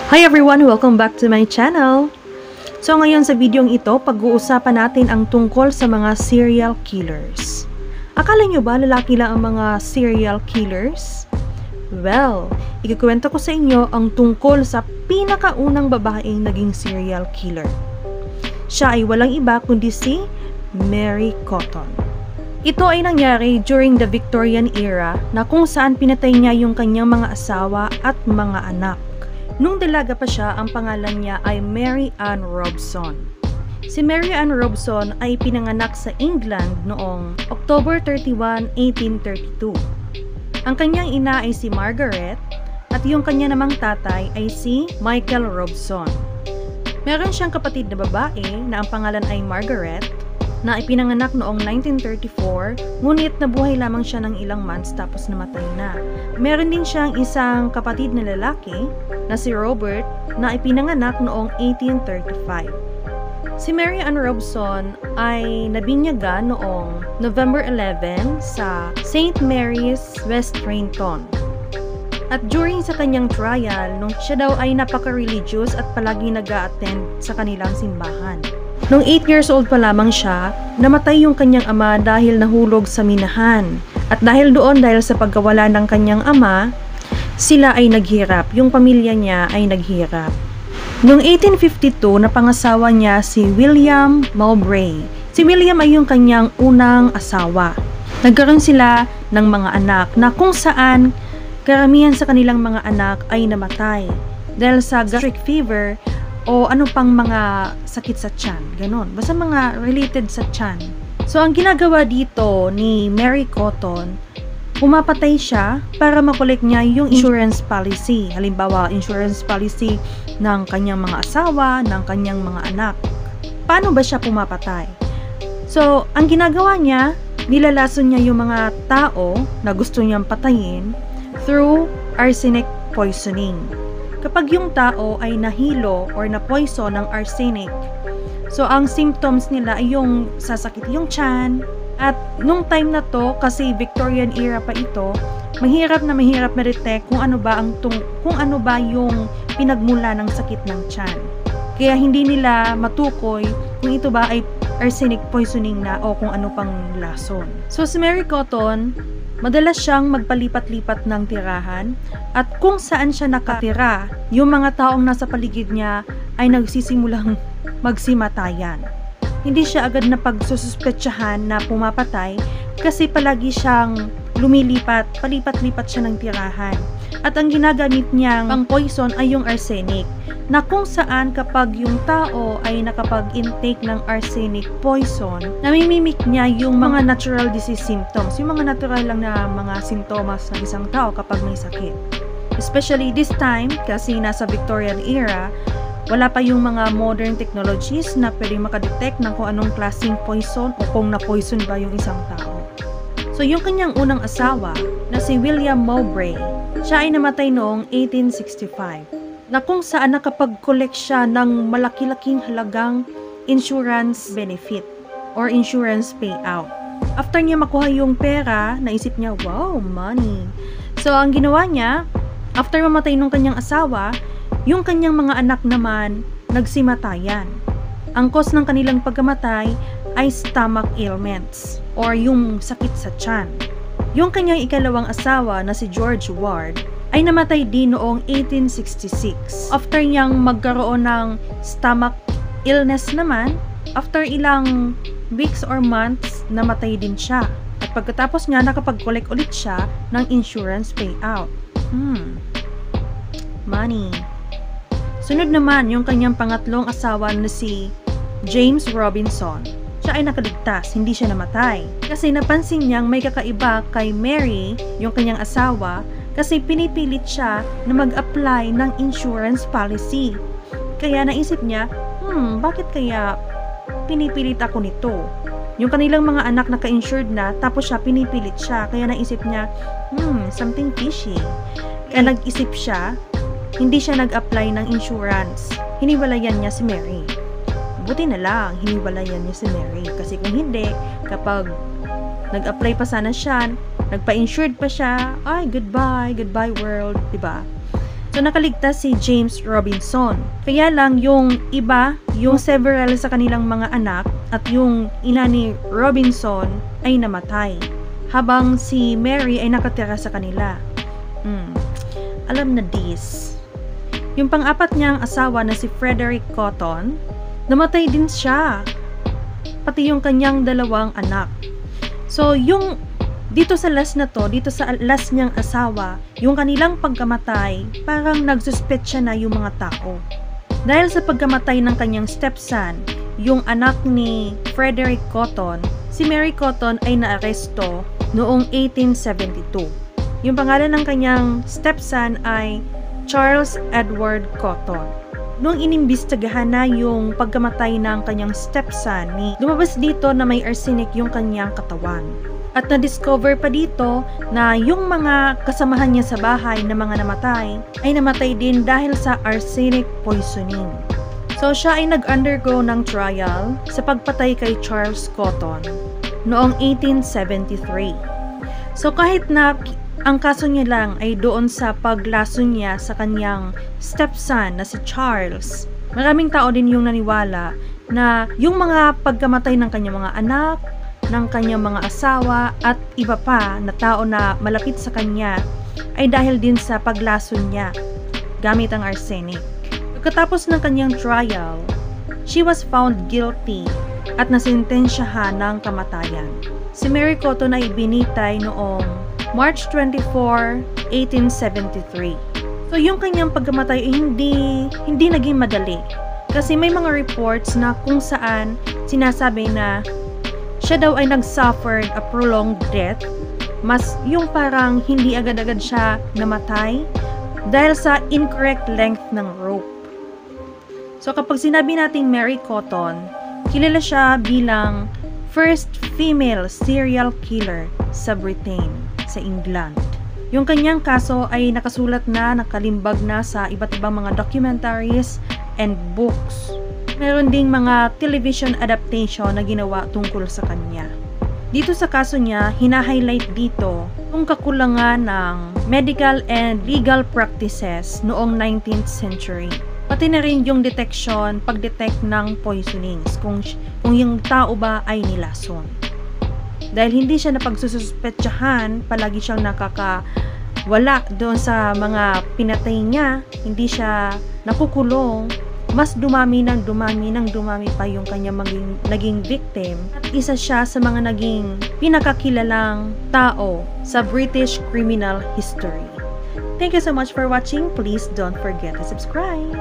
Hi everyone! Welcome back to my channel! So ngayon sa videong ito, pag-uusapan natin ang tungkol sa mga serial killers. Akala nyo ba lalaki lang ang mga serial killers? Well, ikukwento ko sa inyo ang tungkol sa pinakaunang babaeng naging serial killer. Siya ay walang iba kundi si Mary Cotton. Ito ay nangyari during the Victorian era na kung saan pinatay niya yung kanyang mga asawa at mga anak. Nung dalaga pa siya, ang pangalan niya ay Mary Ann Robson. Si Mary Ann Robson ay pinanganak sa England noong October 31, 1832. Ang kanyang ina ay si Margaret at yung kanya namang tatay ay si Michael Robson. Meron siyang kapatid na babae na ang pangalan ay Margaret na ipinanganak noong 1934, ngunit nabuhay lamang siya ng ilang months tapos namatay na. Meron din siyang isang kapatid na lalaki na si Robert na ipinanganak noong 1835. Si Mary Ann Robson ay nabinyagan noong November 11 sa St. Mary's, West Rainton. At during sa kanyang trial, nung siya daw ay napaka-religious at palagi nag-a-attend sa kanilang simbahan. Nung 8 years old pa lamang siya, namatay yung kanyang ama dahil nahulog sa minahan. At dahil sa pagkawala ng kanyang ama, sila ay naghirap. Yung pamilya niya ay naghirap. Noong 1852, napangasawa niya si William Mowbray. Si William ay yung kanyang unang asawa. Nagkaroon sila ng mga anak na kung saan karamihan sa kanilang mga anak ay namatay dahil sa gastric fever o ano pang mga sakit sa tiyan, ganon. Basta mga related sa tiyan. So, ang ginagawa dito ni Mary Cotton, pumapatay siya para makolek niya yung insurance policy. Halimbawa, insurance policy ng kanyang mga asawa, ng kanyang mga anak. Paano ba siya pumapatay? So, ang ginagawa niya, nilalason niya yung mga tao na gusto niyang patayin through arsenic poisoning. Kapag yung tao ay nahilo or na-poison ng arsenic, so ang symptoms nila ay yung sasakit yung tiyan. At nung time na to, kasi Victorian era pa ito, mahirap na detect kung ano ba yung pinagmula ng sakit ng tiyan. Kaya hindi nila matukoy kung ito ba ay arsenic poisoning na o kung ano pang lason. So si Mary Cotton, madalas siyang magpalipat-lipat ng tirahan at kung saan siya nakatira, yung mga taong nasa paligid niya ay nagsisimulang magsimatayan. Hindi siya agad na pagsususpetsahan na pumapatay kasi palagi siyang lumilipat, palipat-lipat siya ng tirahan. At ang ginagamit niyang pang poison ay yung arsenic, na kung saan kapag yung tao ay nakapag-intake ng arsenic poison, namimimik niya yung mga natural disease symptoms, yung mga natural lang na mga sintomas ng isang tao kapag may sakit. Especially this time, kasi nasa Victorian era, wala pa yung mga modern technologies na pwedeng makadetect ng kung anong klaseng poison o kung na-poison ba yung isang tao. So yung kanyang unang asawa na si William Mowbray, siya ay namatay noong 1865 na kung saan nakapag-collect siya ng malaki-laking halagang insurance benefit or insurance payout. After niya makuha yung pera, naisip niya, wow, money. So ang ginawa niya, after mamatay ng kanyang asawa, yung kanyang mga anak naman nagsimatayan. Ang cause ng kanilang pagkamatay ay stomach ailments or yung sakit sa tiyan. Yung kanyang ikalawang asawa na si George Ward ay namatay din noong 1866. After niyang magkaroon ng stomach illness naman, after ilang weeks or months, namatay din siya. At pagkatapos niya, nakapag-collect ulit siya ng insurance payout. Money. Sunod naman yung kanyang pangatlong asawa na si James Robinson. Siya ay nakaligtas, hindi siya namatay. Kasi napansin niyang may kakaiba kay Mary, yung kanyang asawa, kasi pinipilit siya na mag-apply ng insurance policy. Kaya naisip niya, bakit kaya pinipilit ako nito? Yung kanilang mga anak naka-insured na, tapos siya pinipilit siya. Kaya naisip niya, something fishy. Kaya nag-isip siya, hindi siya nag-apply ng insurance. Hiniwalayan niya si Mary. Buti na lang, hiniwalayan niya si Mary. Kasi kung hindi, kapag nag-apply pa sana siya, nagpa-insured pa siya, ay, goodbye world, diba? So, So nakaligtas si James Robinson. Kaya lang yung iba, yung several sa kanilang mga anak at yung ina ni Robinson ay namatay. Habang si Mary ay nakatira sa kanila. Alam na this. Yung pang-apat niyang asawa na si Frederick Cotton, namatay din siya. Pati yung kanyang dalawang anak. So yung dito sa last na to, dito sa last niyang asawa, yung kanilang pagkamatay, parang nagsuspetsa na yung mga tao. Dahil sa pagkamatay ng kanyang stepson, yung anak ni Frederick Cotton, si Mary Cotton ay naaresto noong 1872. Yung pangalan ng kanyang stepson ay Charles Edward Cotton. Noong inimbestigahan na yung pagkamatay ng kanyang stepson, lumabas dito na may arsenic yung kanyang katawan. At na-discover pa dito na yung mga kasamahan niya sa bahay na mga namatay ay namatay din dahil sa arsenic poisoning. So siya ay nag-undergo ng trial sa pagpatay kay Charles Cotton noong 1873. So kahit na ang kaso niya lang ay doon sa paglason niya sa kanyang stepson na si Charles, maraming tao din yung naniwala na yung mga pagkamatay ng kanyang mga anak, ng kanyang mga asawa at iba pa na tao na malapit sa kanya ay dahil din sa paglason niya gamit ang arsenic. Pagkatapos ng kanyang trial, she was found guilty at nasintensyahan ng kamatayan. Si Mary Cotton ay binitay noong March 24, 1873. So yung kanyang pagkamatay ay hindi naging madali kasi may mga reports na kung saan sinasabi na siya daw ay nag-suffered a prolonged death, mas yung parang hindi agad-agad siya namatay dahil sa incorrect length ng rope. So kapag sinabi nating Mary Cotton, kilala siya bilang first female serial killer sa Britain, sa England. Yung kanyang kaso ay nakasulat na, nakalimbag na sa iba't ibang mga documentaries and books. Meron ding mga television adaptation na ginawa tungkol sa kanya. Dito sa kaso niya, hina-highlight dito yung kakulangan ng medical and legal practices noong 19th century. Pati na rin yung detection, pag-detect ng poisonings, kung yung tao ba ay nilason. Dahil hindi siya napagsususpetsahan, palagi siyang nakakawala doon sa mga pinatay niya, hindi siya nakukulong, mas dumami pa yung kanya naging victim at isa siya sa mga naging pinakakilalang tao sa British criminal history. Thank you so much for watching. Please don't forget to subscribe.